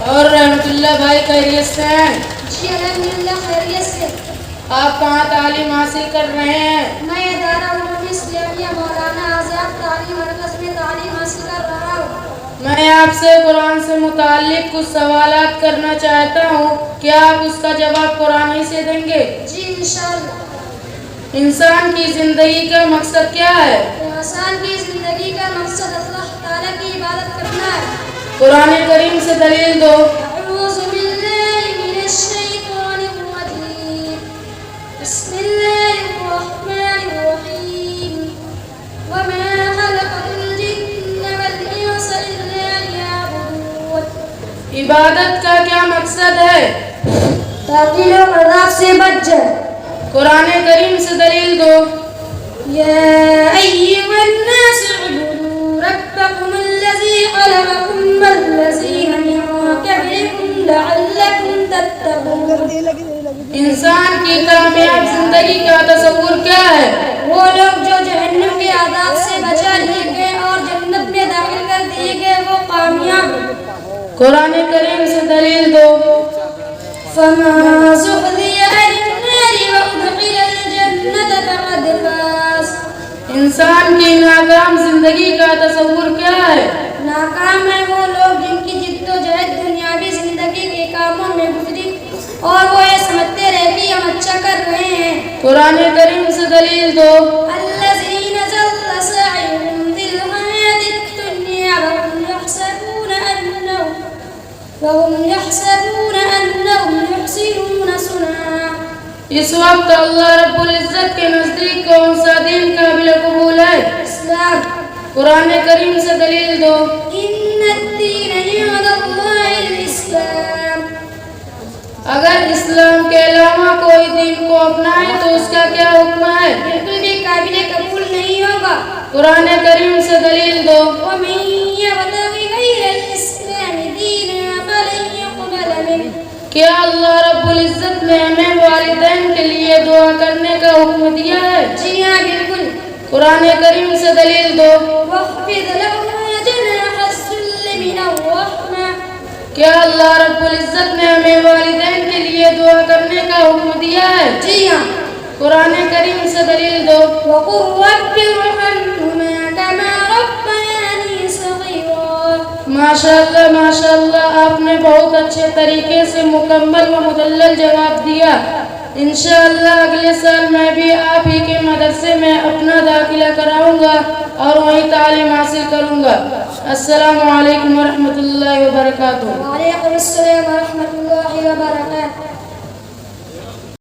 اور رحمت اللہ بھائی خیریت سے ہیں؟ جی الحمدللہ خیریت سے۔ آپ کہاں تعلیم حاصل کر رہے ہیں؟ میں ادارہ علوم اسلامیہ مولانا آزاد تعلیم مرکز میں تعلیم حاصل کر رہا ہوں۔ میں آپ سے قرآن سے متعلق کچھ سوالات کرنا چاہتا ہوں، کیا آپ اس کا جواب قرآن ہی سے دیں گے؟ جی انشاءاللہ۔ انسان کی زندگی کا مقصد کیا ہے؟ انسان کی زندگی کا مقصد اللہ تعالیٰ کی عبادت کرنا ہے۔ قرآن کریم سے دلیل دو۔ اعوذ باللہ من الشیطان الرجیم، بسم اللہ الرحمن الرحیم، وما خلقت الجن والانس الا لیعبدون۔ عبادت کا کیا مقصد ہے؟ تاکہ لوگ عذاب سے بچ جائیں۔ قرآن کریم سے دلیل دو۔ یا ایھا الناس اعبدوا ربکم الذی خلقکم والذین من قبلکم لعلکم تتقون۔ انسان کی کامیاب زندگی کا تصور کیا ہے؟ وہ لوگ جو جہنم کے عذاب سے بچا لیے گئے اور جنت میں داخل کر دیے گئے وہ کامیاب ہیں۔ قرآن کریم سے دلیل دو۔ فَمَن زُحْزِحَ عَنِ النَّارِ وَأُدْخِلَ الْجَنَّةَ فَقَدْ فَازَ۔ انسان کی ناکام زندگی کا تصور کیا ہے؟ ناکام ہیں وہ لوگ جن کی جد و جہد دنیاوی زندگی کے کاموں میں گزری اور وہ یہ سمجھتے رہے کہ ہم اچھا کر رہے ہیں۔ قرآن کریم سے دلیل دو۔ الَّذِينَ ضَلَّ سَعْيُهُمْ فِي الْحَيَاةِ الدُّنْيَا وَهُمْ يَحْسَبُونَ أَنَّهُمْ يُحْسِنُونَ صُنْعًا۔ اس وقت اللہ رب العزت کے نزدیک کون سا دین قابل قبول ہے؟ اسلام۔ قرآن کریم سے دلیل دو۔ إِنَّ الدِّينَ عِندَ اللَّهِ الْإِسْلَامُ۔ اگر اسلام کے علاوہ کوئی دین کو اپنائے تو اس کا کیا حکم ہے؟ بالکل بھی قابل قبول نہیں ہوگا۔ قرآن کریم سے دلیل دو۔ وَمَن يَبْتَغِ غَيْرَ الْإِسْلَامِ دِينًا فَلَن يُقْبَلَ مِنْهُ۔ کیا اللہ رب العزت نے ہمیں والدین کے لیے دعا کرنے کا حکم دیا ہے؟ جی ہاں بالکل۔ قرآن کریم سے دلیل دو۔ وَاخْفِضْ لَهُمَا جَنَاحَ الذُّلِّ مِنَ الرَّحْمَةِ۔ کیا اللہ رب العزت نے ہمیں والدین کے لیے دعا کرنے کا حکم دیا ہے؟ جی ہاں۔ قرآن کریم سے دلیل دو۔ وَقُلْ رَبِّ ارْحَمْهُمَا كَمَا رَبَّيَانِي صَغِيرًا۔ ماشاءاللہ آپ نے بہت اچھے طریقے سے مکمل و مدلل جواب دیا۔ انشاءاللہ اگلے سال میں بھی آپ ہی کے مدرسے میں اپنا داخلہ کراؤں گا اور وہیں تعلیم حاصل کروں گا۔ السلام علیکم ورحمۃ اللہ وبرکاتہ۔ وعلیکم السلام ورحمۃ اللہ وبرکاتہ۔